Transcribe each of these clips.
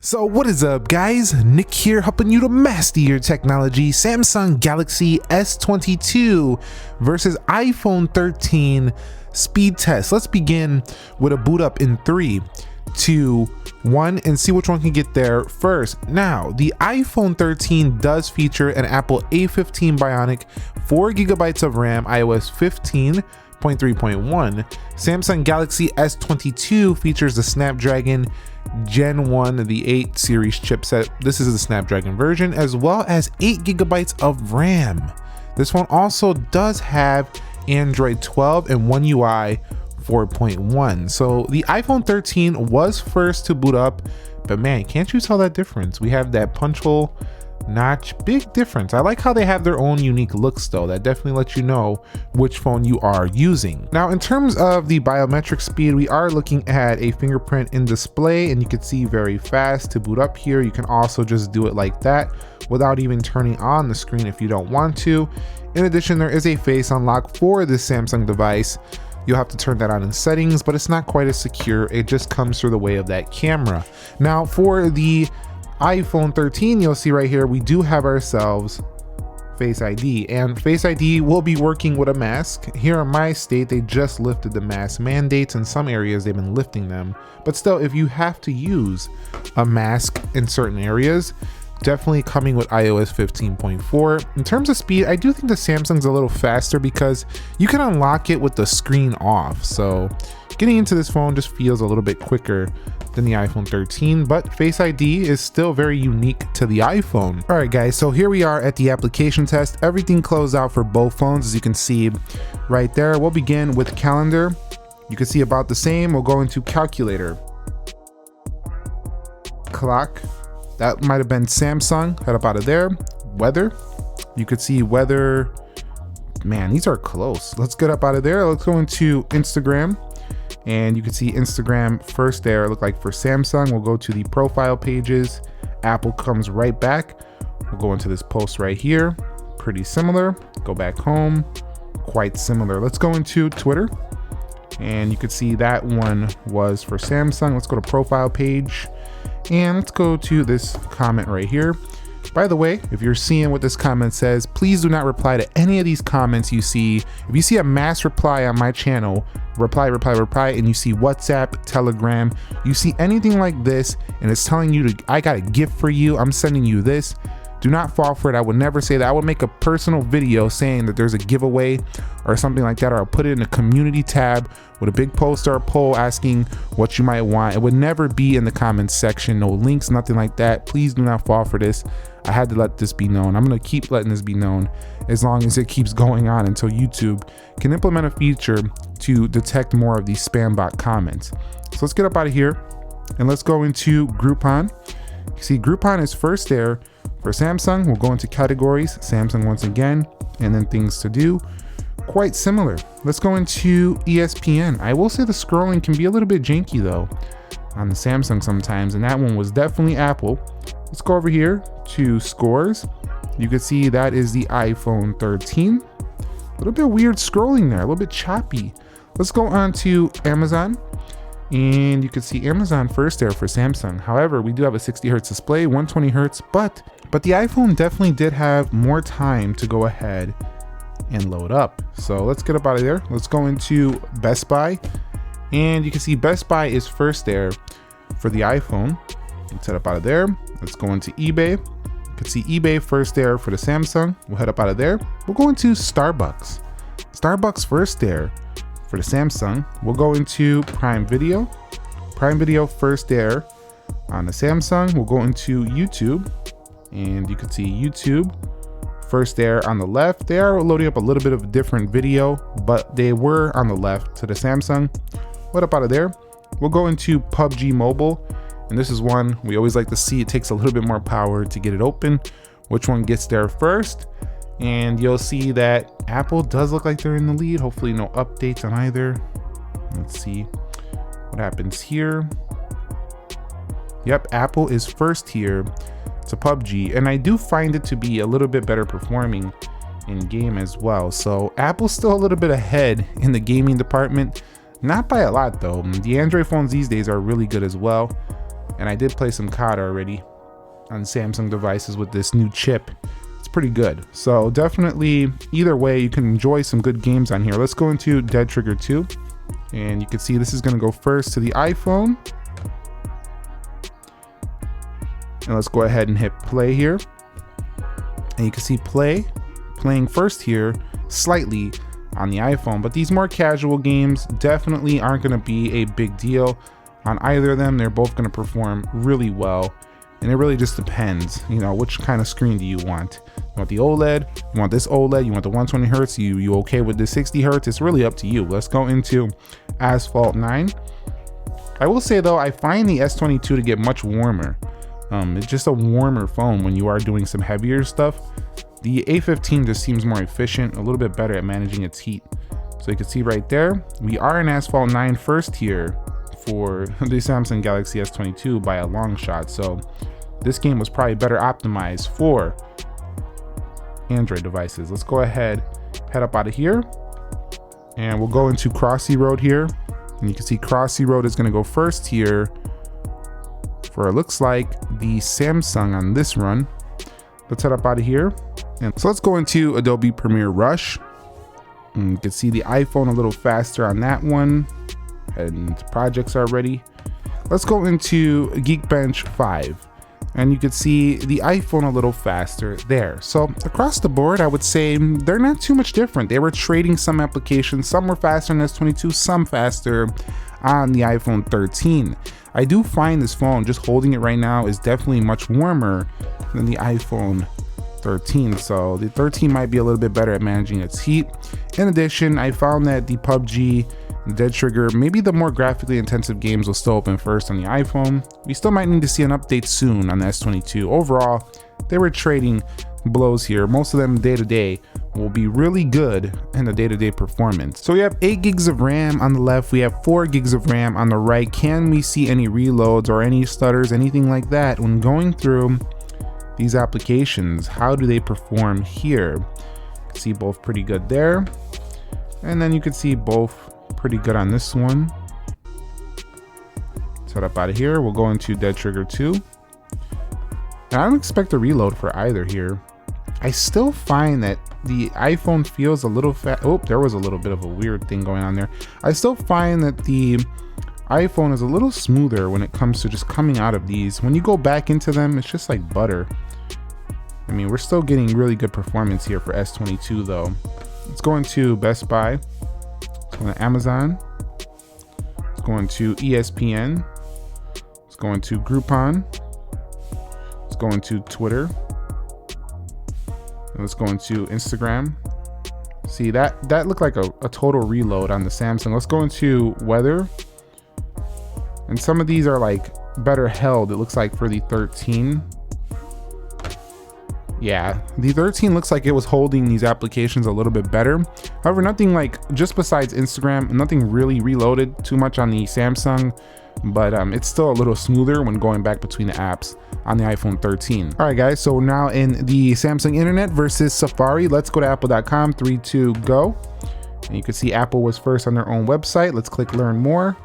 So what is up guys, Nick here helping you to master your technology. Samsung Galaxy S22 versus iPhone 13 speed test. Let's begin with a boot up in 3, 2, 1 and see which one can get there first. Now the iPhone 13 does feature an Apple A15 Bionic, 4 GB of RAM, iOS 15.3.1. Samsung Galaxy S22 features the Snapdragon Gen 1, the 8 series chipset. This is the Snapdragon version, as well as 8 GB of RAM. This one also does have Android 12 and One UI 4.1. So the iPhone 13 was first to boot up, but man, can't you tell that difference? We have that punch hole notch, big difference. I like how they have their own unique looks though. That definitely lets you know which phone you are using. Now in terms of the biometric speed, we are looking at a fingerprint in display, and you can see very fast to boot up here. You can also just do it like that without even turning on the screen if you don't want to. In addition, there is a face unlock for this Samsung device. You'll have to turn that on in settings, but it's not quite as secure. It just comes through the way of that camera. Now for the iPhone 13, you'll see right here, we do have ourselves Face ID, and Face ID will be working with a mask. Here in my state, they just lifted the mask mandates. In some areas, they've been lifting them. But still, if you have to use a mask in certain areas, definitely coming with iOS 15.4. In terms of speed, I do think the Samsung's a little faster because you can unlock it with the screen off. So getting into this phone just feels a little bit quicker than the iPhone 13, but Face ID is still very unique to the iPhone. All right guys, so here we are at the application test. Everything closed out for both phones, as you can see right there. We'll begin with calendar. You can see about the same. We'll go into calculator. Clock, that might have been Samsung, head up out of there. Weather, you could see weather. Man, these are close. Let's get up out of there. Let's go into Instagram. And you can see Instagram first there, look like for Samsung. We'll go to the profile pages. Apple comes right back. We'll go into this post right here. Pretty similar. Go back home. Quite similar. Let's go into Twitter. And you can see that one was for Samsung. Let's go to profile page. And let's go to this comment right here. By the way, if you're seeing what this comment says, please do not reply to any of these comments you see. If you see a mass reply on my channel, reply, and you see WhatsApp, Telegram, you see anything like this, and it's telling you I got a gift for you, I'm sending you this, do not fall for it. I would never say that. I would make a personal video saying that there's a giveaway or something like that, or I'll put it in a community tab with a big post or a poll asking what you might want. It would never be in the comments section, no links, nothing like that. Please do not fall for this. I had to let this be known. I'm gonna keep letting this be known as long as it keeps going on until YouTube can implement a feature to detect more of these spam bot comments. So let's get up out of here and let's go into Groupon. You see Groupon is first there for Samsung. We'll go into categories, Samsung once again, and then things to do. Quite similar. Let's go into ESPN. I will say the scrolling can be a little bit janky though on the Samsung sometimes, and that one was definitely Apple. Let's go over here to scores. You can see that is the iPhone 13. A little bit weird scrolling there, a little bit choppy. Let's go on to Amazon. And you can see Amazon first there for Samsung. However, we do have a 60 Hertz display, 120 Hertz, but the iPhone definitely did have more time to go ahead and load up. So let's get up out of there. Let's go into Best Buy. And you can see Best Buy is first there for the iPhone. Let's head up out of there. Let's go into eBay. You can see eBay first there for the Samsung. We'll head up out of there. We'll go into Starbucks. Starbucks first there for the Samsung. We'll go into Prime Video. Prime Video first there on the Samsung. We'll go into YouTube, and you can see YouTube first there on the left. They are loading up a little bit of a different video, but they were on the left to the Samsung. What up out of there? We'll go into PUBG Mobile, and this is one we always like to see. It takes a little bit more power to get it open. Which one gets there first? And you'll see that Apple does look like they're in the lead. Hopefully no updates on either. Let's see what happens here. Yep, Apple is first here to PUBG, and I do find it to be a little bit better performing in game as well. So Apple's still a little bit ahead in the gaming department. Not by a lot though. The Android phones these days are really good as well. And I did play some COD already on Samsung devices with this new chip. It's pretty good. So definitely, either way, you can enjoy some good games on here. Let's go into Dead Trigger 2. And you can see this is going to go first to the iPhone. And let's go ahead and hit play here. And you can see playing first here slightly on the iPhone. But these more casual games definitely aren't going to be a big deal on either of them. They're both going to perform really well. And it really just depends, you know, which kind of screen do you want? You want the OLED? You want this OLED? You want the 120 hertz? You okay with the 60 hertz? It's really up to you. Let's go into Asphalt 9. I will say though, I find the S22 to get much warmer. It's just a warmer phone when you are doing some heavier stuff. The A15 just seems more efficient, a little bit better at managing its heat. So you can see right there, we are in Asphalt 9 first here for the Samsung Galaxy S22 by a long shot. So this game was probably better optimized for Android devices. Let's go ahead, head up out of here, and we'll go into Crossy Road here. And you can see Crossy Road is going to go first here for, it looks like, the Samsung on this run. Let's head up out of here. And so let's go into Adobe Premiere Rush. And you can see the iPhone a little faster on that one. And projects are ready. Let's go into Geekbench 5. And you can see the iPhone a little faster there. So across the board, I would say they're not too much different. They were trading some applications. Some were faster on S22, some faster on the iPhone 13. I do find this phone, just holding it right now, is definitely much warmer than the iPhone 13. So the 13 might be a little bit better at managing its heat. In addition, I found that the PUBG, Dead Trigger, maybe the more graphically intensive games will still open first on the iPhone. We still might need to see an update soon on the S22. Overall, they were trading blows here. Most of them day-to-day will be really good in the day-to-day performance. So we have 8 gigs of RAM on the left, we have 4 gigs of RAM on the right. Can we see any reloads or any stutters, anything like that when going through these applications? How do they perform here? You can see both pretty good there, and then you can see both pretty good on this one. Set up out of here, we'll go into Dead Trigger 2. And I don't expect a reload for either here. I still find that the iPhone feels a little fat. Oh, there was a little bit of a weird thing going on there. I still find that the iPhone is a little smoother when it comes to just coming out of these. When you go back into them, it's just like butter. I mean, we're still getting really good performance here for S22 though. Let's go into Best Buy. Let's go to Amazon. Let's go into ESPN. Let's go into Groupon. Let's go into Twitter. And let's go into Instagram. See, that looked like a total reload on the Samsung. Let's go into weather. And some of these are like better held, it looks like, for the 13. Yeah, the 13 looks like it was holding these applications a little bit better. However, nothing like, just besides Instagram, nothing really reloaded too much on the Samsung, but it's still a little smoother when going back between the apps on the iPhone 13. All right, guys, so now in the Samsung internet versus Safari, let's go to apple.com, 3, 2, go. And you can see Apple was first on their own website. Let's click learn more.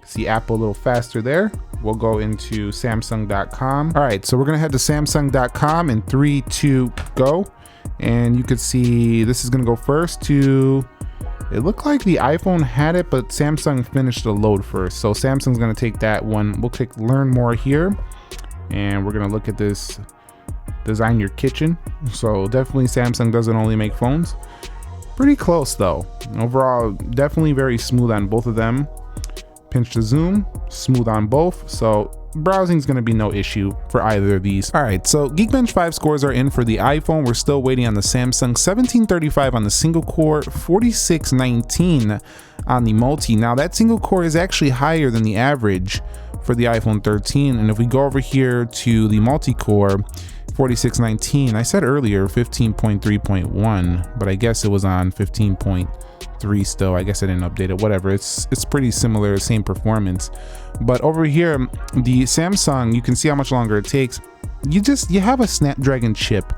See Apple a little faster there. We'll go into Samsung.com. All right, so we're gonna head to Samsung.com in 3, 2, go. And you could see this is gonna go first to, it looked like the iPhone had it, but Samsung finished the load first. So Samsung's gonna take that one. We'll click learn more here. And we're gonna look at this design your kitchen. So definitely Samsung doesn't only make phones. Pretty close though. Overall, definitely very smooth on both of them. Pinch to zoom, smooth on both. So browsing is going to be no issue for either of these. All right, so Geekbench 5 scores are in for the iPhone. We're still waiting on the Samsung. 1735 on the single core, 4619 on the multi. Now that single core is actually higher than the average for the iPhone 13. And if we go over here to the multi-core, 4619, I said earlier 15.3.1, but I guess it was on 15.3 still. I guess I didn't update it, whatever. It's pretty similar, same performance. But over here, the Samsung, you can see how much longer it takes. You have a Snapdragon chip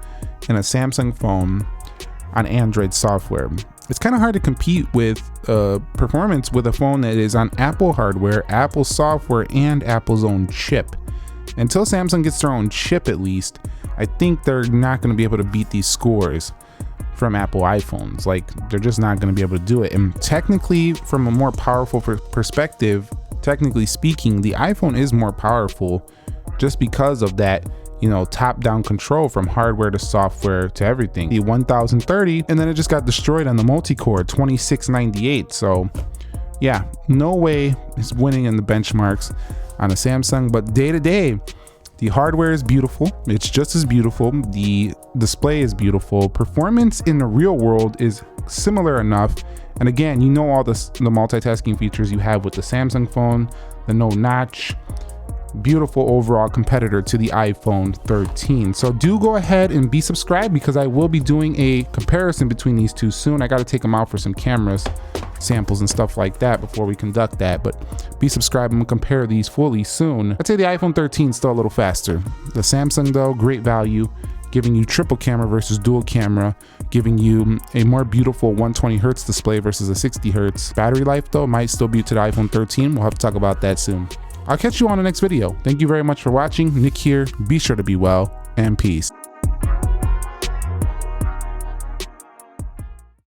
in a Samsung phone on Android software. It's kind of hard to compete with performance with a phone that is on Apple hardware, Apple software, and Apple's own chip. until Samsung gets their own chip at least, I think they're not going to be able to beat these scores from Apple iPhones. Like, they're just not going to be able to do it. And technically, from a more powerful perspective, technically speaking, the iPhone is more powerful just because of that, you know, top-down control from hardware to software to everything. The 1030, and then it just got destroyed on the multi-core 2698. So yeah, no way it's winning in the benchmarks on a Samsung. But day to day, the hardware is beautiful. It's just as beautiful. The display is beautiful. Performance in the real world is similar enough. And again, you know all the multitasking features you have with the Samsung phone, the no notch. Beautiful overall competitor to the iPhone 13. So do go ahead and be subscribed, because I will be doing a comparison between these two soon. I got to take them out for some cameras samples and stuff like that before we conduct that, but be subscribed and we'll compare these fully soon. I'd say the iPhone 13 is still a little faster. The Samsung though, great value, giving you triple camera versus dual camera, giving you a more beautiful 120 Hertz display versus a 60 Hertz. Battery life though might still be to the iPhone 13. We'll have to talk about that soon. I'll catch you on the next video. Thank you very much for watching. Nick here. Be sure to be well, and peace.